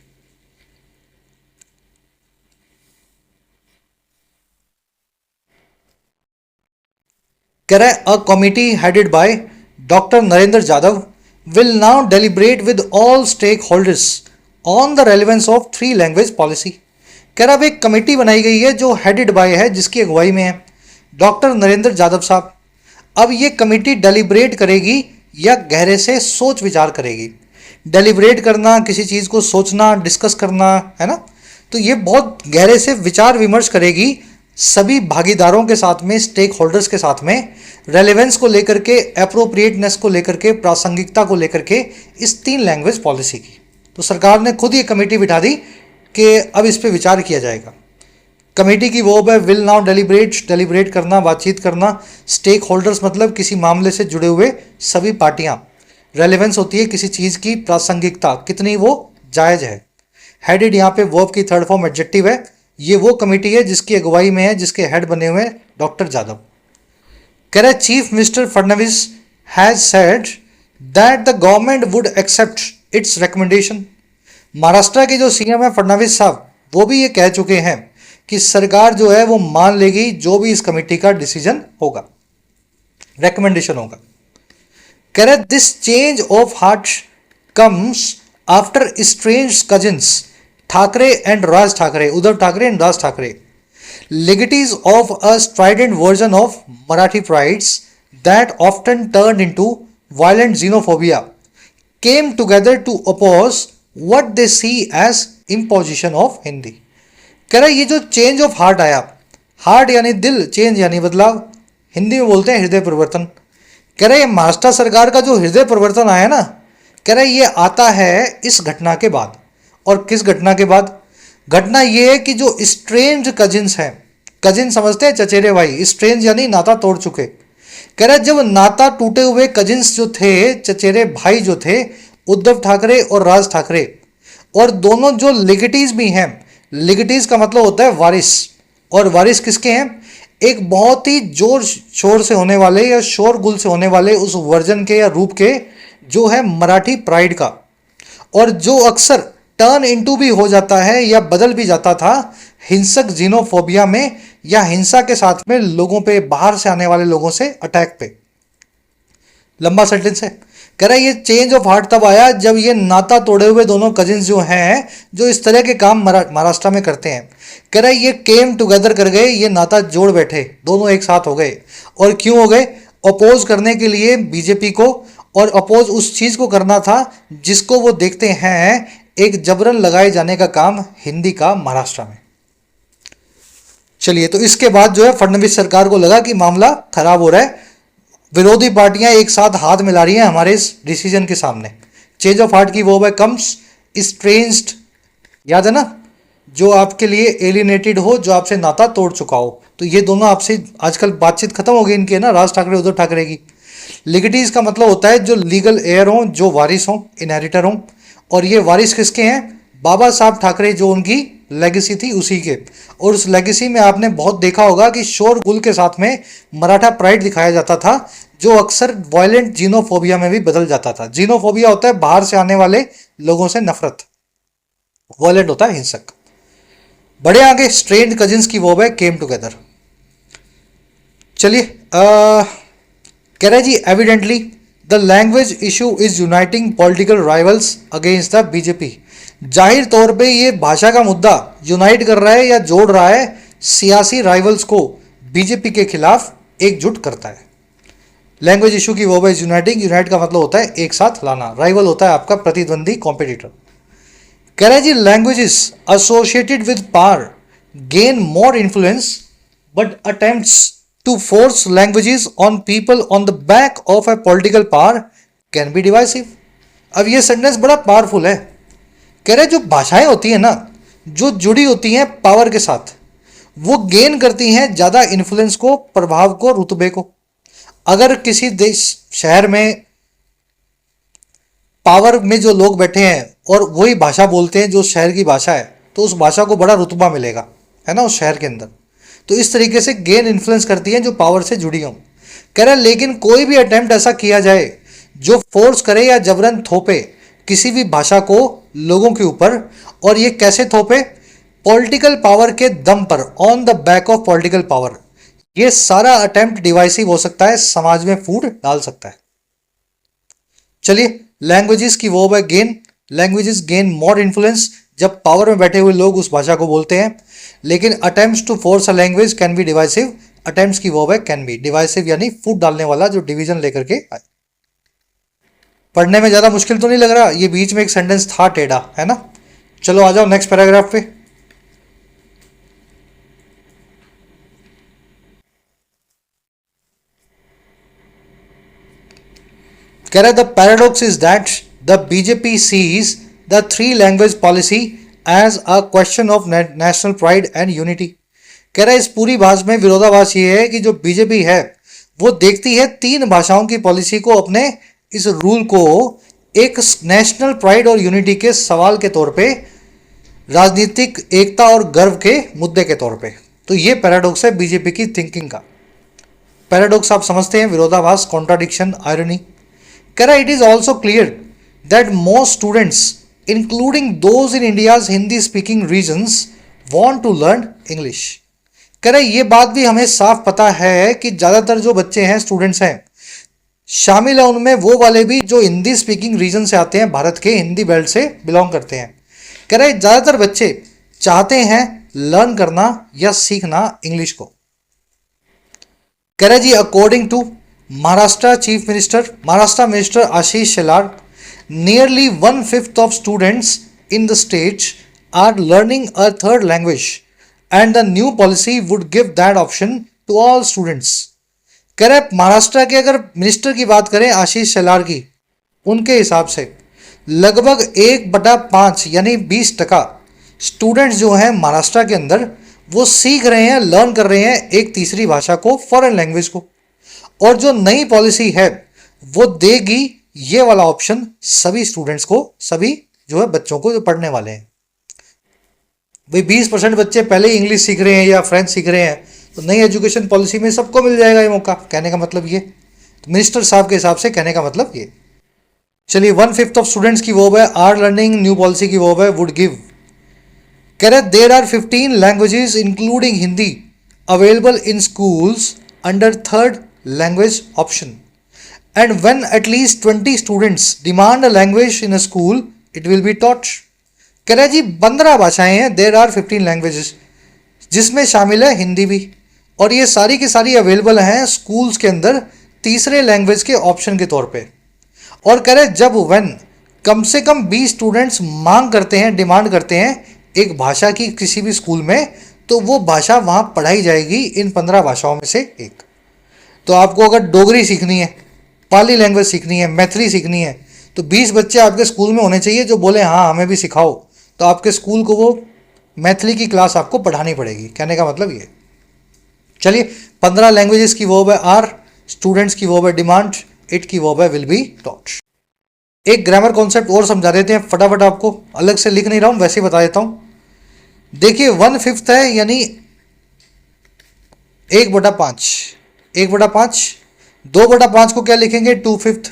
कह रहा है a committee headed by doctor Narendra Yadav will now deliberate with all stakeholders on the relevance of 3 language policy. कह रहा अब एक कमेटी बनाई गई है जो हेडेड बाय है, जिसकी अगुवाई में है डॉक्टर नरेंद्र यादव साहब। अब ये कमेटी डेलिब्रेट करेगी या गहरे से सोच विचार करेगी। डेलिब्रेट करना, किसी चीज़ को सोचना, डिस्कस करना, है ना। तो ये बहुत गहरे से विचार विमर्श करेगी सभी भागीदारों के साथ में, स्टेक होल्डर्स के साथ में, रेलेवेंस को लेकर के, अप्रोप्रिएटनेस को लेकर के, प्रासंगिकता को लेकर के, इस 3 लैंग्वेज पॉलिसी की। तो सरकार ने खुद ये कमेटी बिठा दी कि अब इस पे विचार किया जाएगा। कमेटी की वर्ब है विल नाउ डेलिब्रेट, डेलिब्रेट करना, बातचीत करना। स्टेक होल्डर्स मतलब किसी मामले से जुड़े हुए सभी पार्टियां। रेलेवेंस होती है किसी चीज़ की प्रासंगिकता, कितनी वो जायज़ है। हेडेड यहाँ पे वर्ब की थर्ड फॉर्म एडजेक्टिव है। ये वो कमेटी है जिसकी अगुवाई में है, जिसके हेड बने हुए हैं डॉक्टर यादव। कह रहे chief minister Fadnavis has said that the government would accept its recommendation. Maharashtra के जो सीएम है फडणवीस साहब, वो भी ये कह चुके हैं कि सरकार जो है वो मान लेगी जो भी इस कमेटी का डिसीजन होगा, रिकमेंडेशन होगा। कह रहे this change of heart comes after strange cousins Thackeray and Raj Thackeray, Uddhav Thackeray and Raj Thackeray, legatees of a strident version of Marathi prides that often turned into violent xenophobia, came together to oppose what they see as imposition of Hindi। कह रहा है ये जो change of heart आया, heart यानी दिल, change यानी बदलाव, हिंदी में बोलते हैं हृदय परिवर्तन। कह रहे महाराष्ट्र सरकार का जो हृदय परिवर्तन आया ना, कह रहे ये आता है इस घटना के बाद। और किस घटना के बाद? घटना ये है कि जो स्ट्रेंज कजिन्स हैं, कजिन समझते हैं चचेरे भाई, स्ट्रेंज यानी नाता तोड़ चुके। कह रहे जब नाता टूटे हुए कजिन्स जो थे, चचेरे भाई जो थे, उद्धव ठाकरे और राज ठाकरे, और दोनों जो लिगेटीज भी हैं, लिगेटीज का मतलब होता है वारिस, और वारिस किसके हैं? एक बहुत ही जोर शोर से होने वाले या शोरगुल से होने वाले उस वर्जन के या रूप के जो है मराठी प्राइड का, और जो अक्सर टर्न इनटू भी हो जाता है या बदल भी जाता था हिंसक जीनोफोबिया में, या हिंसा के साथ में लोगों पे, बाहर से आने वाले लोगों से अटैक पे। लंबा सेंटेंस है। कह रहा है ये चेंज ऑफ हार्ट तब आया जब ये नाता तोड़े हुए दोनों कजिन्स जो हैं, जो इस तरह के काम महाराष्ट्र में करते हैं, कह रहा है ये केम टुगेदर कर गए, ये नाता जोड़ बैठे, दोनों एक साथ हो गए। और क्यों हो गए? अपोज करने के लिए बीजेपी को, और अपोज उस चीज़ को करना था जिसको वो देखते हैं एक जबरन लगाए जाने का काम हिंदी का महाराष्ट्र में। चलिए, तो इसके बाद जो है फडणवीस सरकार को लगा कि मामला खराब हो रहा है, विरोधी पार्टियां एक साथ हाथ मिला रही हैं हमारे इस डिसीजन के सामने। चेंज ऑफ हार्ट की वो है कम्स इस्ट्रेंज्ड, याद है ना, जो आपके लिए एलिनेटेड हो, जो आपसे नाता तोड़ चुका हो। तो ये दोनों आपसे आजकल बातचीत खत्म हो गई इनकी, है ना, राज ठाकरे उद्धव ठाकरे की। लिगेटीज का मतलब होता है जो लीगल एयर हो, जो वारिस हो, इनहेरिटर हो। और ये वारिस किसके हैं? बाबा साहब ठाकरे, जो उनकी लेगेसी थी उसी के। और उस लेगेसी में आपने बहुत देखा होगा कि शोरगुल के साथ में मराठा प्राइड दिखाया जाता था, जो अक्सर वायलेंट जीनोफोबिया में भी बदल जाता था। जीनोफोबिया होता है बाहर से आने वाले लोगों से नफरत, वायलेंट होता है हिंसक। बड़े आगे स्ट्रेंड कजिन्स की वो है केम टुगेदर। चलिए, कह रहे जी evidently the language issue is uniting political rivals against the BJP. जाहिर तौर पे ये भाषा का मुद्दा यूनाइट कर रहा है या जोड़ रहा है सियासी राइवल्स को, बीजेपी के खिलाफ एकजुट करता है। लैंग्वेज इशू की वो है यूनाइटिंग, यूनाइट का मतलब होता है एक साथ लाना, राइवल होता है आपका प्रतिद्वंदी, कॉम्पिटिटर। कह रहे जी languages associated with power gain more influence but attempts to force languages on people on the back of a political power can be divisive. अब ये सेंटेंस बड़ा पावरफुल है। कह रहे जो भाषाएं होती हैं ना, जो जुड़ी होती हैं पावर के साथ, वो गेन करती हैं ज़्यादा इन्फ्लुएंस को, प्रभाव को, रुतबे को। अगर किसी देश शहर में पावर में जो लोग बैठे हैं और वही भाषा बोलते हैं जो शहर की भाषा है, तो उस भाषा को बड़ा रुतबा मिलेगा, है ना, उस शहर के अंदर। तो इस तरीके से गेन इन्फ्लुएंस करती हैं जो पावर से जुड़ी हों। कह रहे लेकिन कोई भी अटेम्प्ट ऐसा किया जाए जो फोर्स करे या जबरन थोपे किसी भी भाषा को लोगों के ऊपर, और ये कैसे थोपे? पॉलिटिकल पावर के दम पर, on the back of political power. ये सारा अटेम्प्ट डिवाइसिव हो सकता है, समाज में फूट डाल सकता है। चलिए, लैंग्वेजेस की वो है gain, languages gain more influence, जब पावर में बैठे हुए लोग उस भाषा को बोलते हैं। लेकिन attempts to force a language can be divisive, attempts की वो है कैन बी डिवाइसिव, यानी फूट डालने वाला, जो डिवीजन लेकर के आए। पढ़ने में ज़्यादा मुश्किल तो नहीं लग रहा? ये बीच में एक सेंटेंस था टेढ़ा, है ना। चलो आ जाओ नेक्स्ट पैराग्राफ पे। कह रहा है the paradox is that the BJP sees the three language policy as a question of national pride and unity. कह रहा है इस पूरी बात में विरोधाभास ये है कि जो बीजेपी है वो देखती है तीन भाषाओं की पॉलिसी को, अपने इस रूल को एक नेशनल प्राइड और यूनिटी के सवाल के तौर पे, राजनीतिक एकता और गर्व के मुद्दे के तौर पे। तो ये पैराडॉक्स है बीजेपी की थिंकिंग का। पैराडॉक्स आप समझते हैं, विरोधाभास, कॉन्ट्राडिक्शन, आयरनी। कह रहा it is also clear that most students including those in India's Hindi speaking regions want to learn English. कह रहा ये बात भी हमें साफ पता है कि ज़्यादातर जो बच्चे हैं, स्टूडेंट्स हैं, शामिल है उनमें वो वाले भी जो हिंदी स्पीकिंग रीजन से आते हैं, भारत के हिंदी बेल्ट से बिलोंग करते हैं। कह रहे ज़्यादातर बच्चे चाहते हैं लर्न करना या सीखना इंग्लिश को। कह रहे जी according to Maharashtra chief minister, Maharashtra minister Ashish Shelar, nearly 1/5 of students in the state are learning a third language and the new policy would give that option to all students. कह रहे महाराष्ट्र के अगर मिनिस्टर की बात करें आशीष शेलार की, उनके हिसाब से लगभग 1/5 यानी 20% स्टूडेंट्स जो हैं महाराष्ट्र के अंदर वो सीख रहे हैं, लर्न कर रहे हैं एक तीसरी भाषा को, फॉरेन लैंग्वेज को। और जो नई पॉलिसी है वो देगी ये वाला ऑप्शन सभी स्टूडेंट्स को, सभी जो है बच्चों को जो पढ़ने वाले हैं। भाई 20% बच्चे पहले ही इंग्लिश सीख रहे हैं या फ्रेंच सीख रहे हैं, तो नई एजुकेशन पॉलिसी में सबको मिल जाएगा ये मौका। कहने का मतलब ये, तो मिनिस्टर साहब के हिसाब से कहने का मतलब ये। चलिए 1/5 ऑफ स्टूडेंट्स की वो है आर लर्निंग, न्यू पॉलिसी की वो है वुड गिव। कह रहे there are 15 languages including Hindi available in schools under third language option and when at least 20 students demand a language in a school it will be taught. कह रहे जी 15 भाषाएं हैं, देर are 15 languages, जिसमें शामिल है हिंदी भी, और ये सारी की सारी अवेलेबल हैं स्कूल्स के अंदर तीसरे लैंग्वेज के ऑप्शन के तौर पे। और कह रहे जब व्हेन कम से कम 20 स्टूडेंट्स मांग करते हैं, डिमांड करते हैं एक भाषा की किसी भी स्कूल में, तो वो भाषा वहाँ पढ़ाई जाएगी इन 15 भाषाओं में से एक। तो आपको अगर डोगरी सीखनी है, पाली लैंग्वेज सीखनी है, मैथिली सीखनी है, तो 20 बच्चे आपके स्कूल में होने चाहिए जो बोले हाँ हमें भी सिखाओ। तो आपके स्कूल को वो मैथिली की क्लास आपको पढ़ानी पड़ेगी, कहने का मतलब ये। चलिए, 15 लैंग्वेजेस की वर्ब है आर, स्टूडेंट्स की वर्ब है डिमांड, इट की वर्ब है विल बी टॉट। एक ग्रामर कॉन्सेप्ट और समझा देते हैं फटाफट, आपको अलग से लिख नहीं रहा हूं, वैसे ही बता देता हूं। देखिए 1/5 है यानी 1/5, 1/5। 2/5 को क्या लिखेंगे 2/5,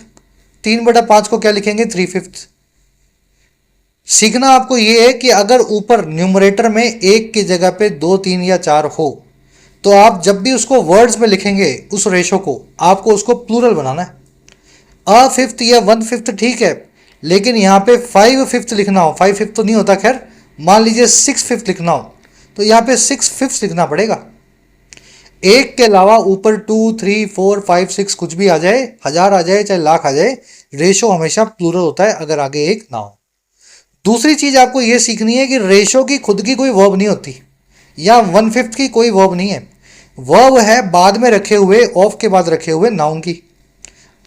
3/5 को क्या लिखेंगे 3/5। सीखना आपको ये है कि अगर ऊपर न्यूमरेटर में एक की जगह पे 2, 3 या 4 हो, तो आप जब भी उसको वर्ड्स में लिखेंगे उस रेशो को, आपको उसको प्लूरल बनाना है। अ फिफ्थ या 1/5 ठीक है, लेकिन यहाँ पे 5/5 लिखना हो, 5/5 तो नहीं होता, खैर मान लीजिए 6/5 लिखना हो, तो यहाँ पे 6/5 लिखना पड़ेगा। एक के अलावा ऊपर 2, 3, 4, 5, 6 कुछ भी आ जाए, 1000 आ जाए चाहे लाख आ जाए, रेशो हमेशा प्लूरल होता है अगर आगे एक ना हो। दूसरी चीज आपको यह सीखनी है कि रेशो की खुद की कोई वर्ब नहीं होती, या 1/5 की कोई वर्ब नहीं है। वर्ब है बाद में रखे हुए, ऑफ के बाद रखे हुए नाउन की।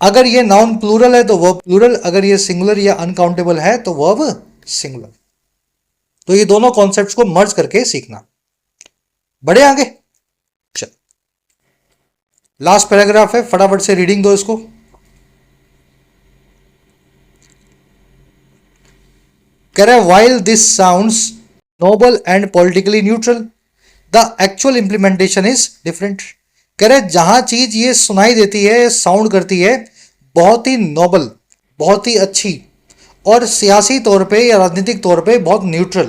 अगर ये नाउन प्लूरल है तो वर्ब प्लूरल, अगर ये सिंगुलर या अनकाउंटेबल है तो वर्ब सिंगुलर। तो ये दोनों कॉन्सेप्ट्स को मर्ज करके सीखना। बढ़े आगे, चल लास्ट पैराग्राफ है, फटाफट से रीडिंग दो इसको। कह रहा है while this sounds noble and politically neutral, the actual implementation is different। कह रहे जहां चीज ये सुनाई देती है, साउंड करती है बहुत ही नोबल, बहुत ही अच्छी, और सियासी तौर पे या राजनीतिक तौर पे बहुत न्यूट्रल,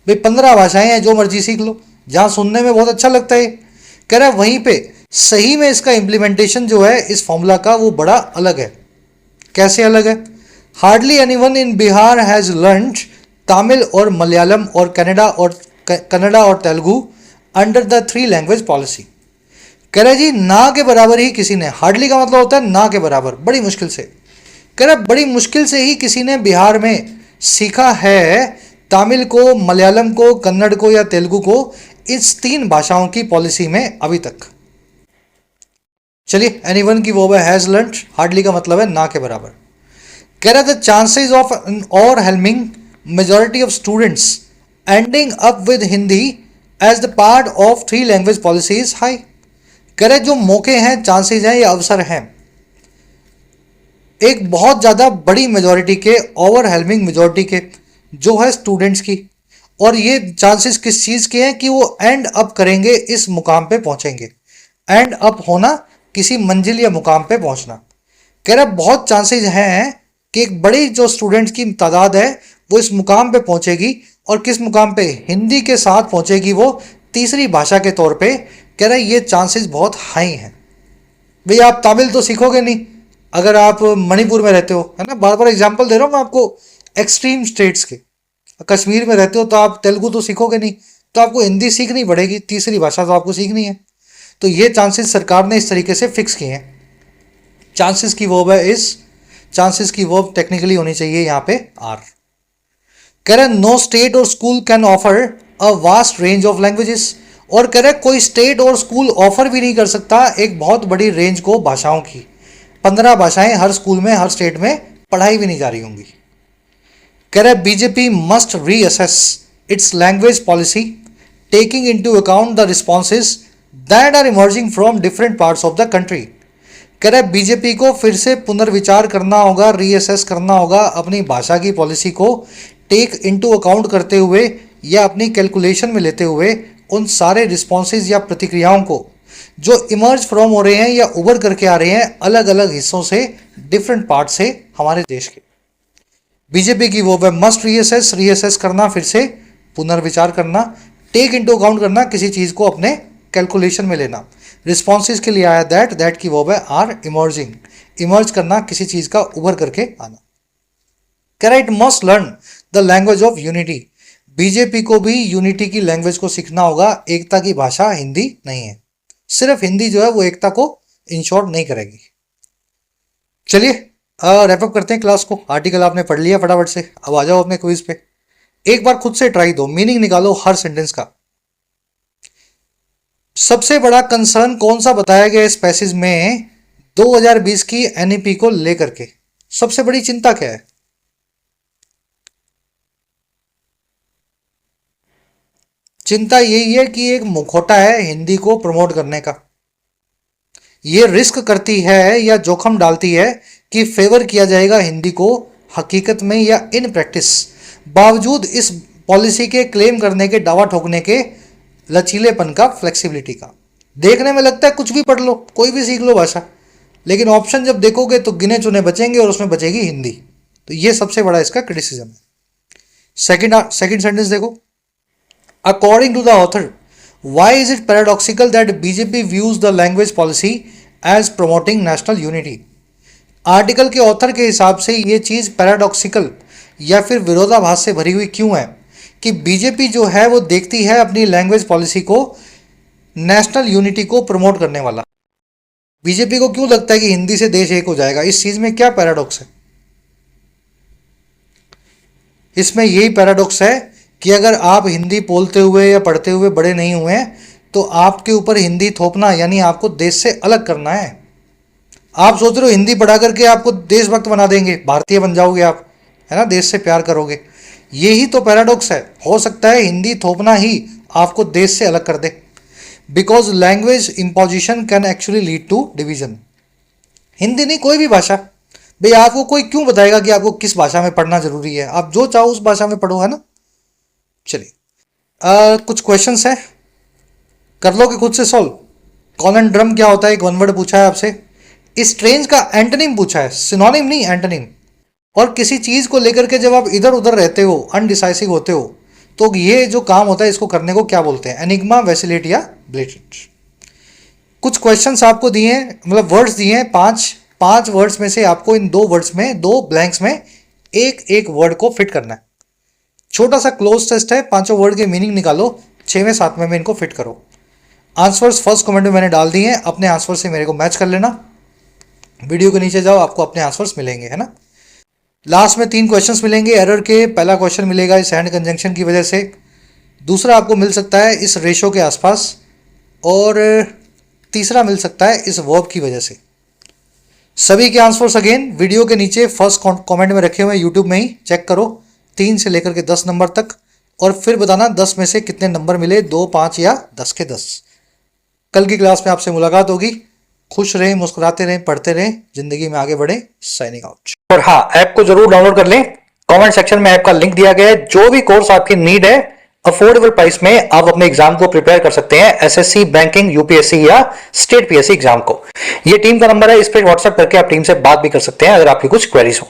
भाई 15 भाषाएं हैं जो मर्जी सीख लो, जहां सुनने में बहुत अच्छा लगता है, कह रहा है वहीं पे सही में इसका इम्प्लीमेंटेशन जो है इस फॉर्मूला का वो बड़ा अलग है। कैसे अलग है? Hardly anyone in Bihar has learned Tamil और मलयालम और कन्नड़ा और Telugu under the 3 language policy. कह रहे जी ना के बराबर ही किसी ने, हार्डली का मतलब होता है ना के बराबर, बड़ी मुश्किल से, कह रहे बड़ी मुश्किल से ही किसी ने बिहार में सीखा है तमिल को, मलयालम को, कन्नड़ को या तेलुगु को, इस 3 भाषाओं की पॉलिसी में अभी तक। चलिए, एनीवन की वो है हैज लर्न्ड, हार्डली का मतलब है ना के बराबर। कह रहा the chances of an overwhelming majority of students ending up with Hindi as the part of 3 language policy is high. कह रहे जो मौके हैं, चांसेस हैं या अवसर हैं एक बहुत ज़्यादा बड़ी मेजॉरिटी के, ओवरवेलमिंग मेजॉरिटी के जो है स्टूडेंट्स की, और ये चांसेस किस चीज़ के हैं कि वो एंड अप करेंगे, इस मुकाम पे पहुंचेंगे। एंड अप होना, किसी मंजिल या मुकाम पे पहुंचना। कह रहा बहुत चांसेस हैं कि एक बड़ी जो स्टूडेंट्स की तादाद है वो इस मुकाम पे पहुंचेगी, और किस मुकाम पे? हिंदी के साथ पहुंचेगी वो तीसरी भाषा के तौर पे। कह रहा है ये चांसेस बहुत हाई हैं। भाई आप तमिल तो सीखोगे नहीं अगर आप मणिपुर में रहते हो, है ना, बार बार एग्जांपल दे रहा हूँ मैं आपको एक्सट्रीम स्टेट्स के। कश्मीर में रहते हो तो आप तेलुगु तो सीखोगे नहीं, तो आपको हिंदी सीखनी पड़ेगी, तीसरी भाषा तो आपको सीखनी है। तो ये चांसेस सरकार ने इस तरीके से फिक्स किए हैं। चांसेस की वर्ब है इस, चांसेस की वर्ब टेक्निकली होनी चाहिए यहाँ पे आर। कह रहे नो स्टेट और school can offer a vast range of languages, और कह रहे कोई स्टेट और स्कूल ऑफर भी नहीं कर सकता एक बहुत बड़ी रेंज को भाषाओं की। 15 भाषाएं हर स्कूल में, हर स्टेट में पढ़ाई भी नहीं जा रही होंगी। कह रहे BJP must reassess its language policy taking into account the responses that are emerging from different parts of the country. कह रहे बीजेपी को फिर से पुनर्विचार करना होगा, रीअसेस करना होगा अपनी भाषा की पॉलिसी को, टेक इनटू अकाउंट करते हुए या अपनी कैलकुलेशन में लेते हुए उन सारे रिस्पॉन्सेज या प्रतिक्रियाओं को जो इमर्ज फ्रॉम हो रहे हैं या उभर करके आ रहे हैं अलग अलग हिस्सों से, डिफरेंट पार्ट से हमारे देश के। बीजेपी की वो है मस्ट रीअसेस, रीअसेस करना, फिर से पुनर्विचार करना, टेक इनटू अकाउंट करना, किसी चीज़ को अपने कैलकुलेशन में लेना। रिस्पॉन्सेज के लिए आया दैट, दैट की वो है आर इमर्जिंग, इमर्ज करना, किसी चीज़ का उभर करके आना। कह रहा it must learn the language of unity, BJP को भी यूनिटी की लैंग्वेज को सीखना होगा, एकता की भाषा हिंदी नहीं है, सिर्फ हिंदी जो है वो एकता को इंश्योर नहीं करेगी। चलिए रैपअप करते हैं क्लास को। आर्टिकल आपने पढ़ लिया फटाफट से, अब आ जाओ अपने क्विज पे। एक बार खुद से ट्राई दो, मीनिंग निकालो हर सेंटेंस का। सबसे बड़ा कंसर्न कौन सा बताया गया इस पैसेज में 2020 की एनईपी को लेकर के? सबसे बड़ी चिंता क्या है? चिंता यही है कि एक मुखौटा है हिंदी को प्रमोट करने का। ये रिस्क करती है या जोखिम डालती है कि फेवर किया जाएगा हिंदी को हकीकत में या इन प्रैक्टिस, बावजूद इस पॉलिसी के क्लेम करने के, दावा ठोकने के लचीलेपन का, फ्लेक्सिबिलिटी का। देखने में लगता है कुछ भी पढ़ लो, कोई भी सीख लो भाषा, लेकिन ऑप्शन जब देखोगे तो गिने चुने बचेंगे और उसमें बचेगी हिंदी। तो ये सबसे बड़ा इसका क्रिटिसिज्म है। सेकंड सेंटेंस देखो, according to the author, why is it paradoxical that BJP views the language policy as promoting national unity? Article के ऑथर के हिसाब से ये चीज पैराडॉक्सिकल या फिर विरोधाभास से भरी हुई क्यों है कि बीजेपी जो है वो देखती है अपनी लैंग्वेज पॉलिसी को नेशनल यूनिटी को प्रमोट करने वाला। बीजेपी को क्यों लगता है कि हिंदी से देश एक हो जाएगा? इस चीज में क्या पैराडॉक्स है? इसमें यही पैराडॉक्स है कि अगर आप हिंदी बोलते हुए या पढ़ते हुए बड़े नहीं हुए हैं तो आपके ऊपर हिंदी थोपना यानी आपको देश से अलग करना है। आप सोच रहे हो हिंदी पढ़ा करके आपको देशभक्त बना देंगे, भारतीय बन जाओगे आप, है ना, देश से प्यार करोगे। यही तो पैराडॉक्स है। हो सकता है हिंदी थोपना ही आपको देश से अलग कर दे, because language imposition can actually lead to division. Hindi नहीं, कोई भी भाषा, भाई आपको कोई क्यों बताएगा कि आपको किस भाषा में पढ़ना जरूरी है? आप जो चाहो उस भाषा में पढ़ो, है ना। चलिए कुछ क्वेश्चंस हैं, कर लोगे खुद से सॉल्व। कॉलन ड्रम क्या होता है? एक वन वर्ड पूछा है आपसे। स्ट्रेंज का एंटोनिम पूछा है, सिनोनिम नहीं, एंटोनिम। और किसी चीज को लेकर के जब आप इधर उधर रहते हो, अनडिसाइसिव होते हो, तो ये जो काम होता है इसको करने को क्या बोलते हैं? एनिग्मा, वैसिलेट या ब्लेटेंट। कुछ क्वेश्चंस आपको दिए हैं, मतलब वर्ड्स दिए हैं, पांच वर्ड्स में से आपको इन दो वर्ड्स में, दो ब्लैंक्स में एक एक वर्ड को फिट करना है। छोटा सा क्लोज टेस्ट है, पांचों वर्ड के मीनिंग निकालो, 6वें 7वें में इनको फिट करो। आंसर्स फर्स्ट कमेंट में मैंने डाल दिए हैं, अपने आंसर से मेरे को मैच कर लेना। वीडियो के नीचे जाओ, आपको अपने आंसर्स मिलेंगे, है ना। लास्ट में 3 क्वेश्चंस मिलेंगे एरर के। पहला क्वेश्चन मिलेगा इस हैंड कंजंक्शन की वजह से, दूसरा आपको मिल सकता है इस रेशो के आसपास, और तीसरा मिल सकता है इस वर्ब की वजह से। सभी के आंसर्स अगेन वीडियो के नीचे फर्स्ट कमेंट में रखे हुए हैं, यूट्यूब में ही चेक करो, 3 से लेकर के 10 नंबर तक, और फिर बताना 10 में से कितने नंबर मिले, 2, 5 या 10 के 10। कल की क्लास में आपसे मुलाकात होगी। खुश रहें, मुस्कुराते रहें, पढ़ते रहें, जिंदगी में आगे बढ़े। Signing out. और हाँ, ऐप को जरूर डाउनलोड कर लें, कमेंट सेक्शन में ऐप का लिंक दिया गया है। जो भी कोर्स आपकी नीड है, अफोर्डेबल प्राइस में आप अपने एग्जाम को प्रिपेयर कर सकते हैं, एसएससी, बैंकिंग, यूपीएससी या स्टेट पीएससी एग्जाम को। ये टीम का नंबर है, इस पर व्हाट्सएप करके आप टीम से बात भी कर सकते हैं अगर आपकी कुछ क्वेरीज हो।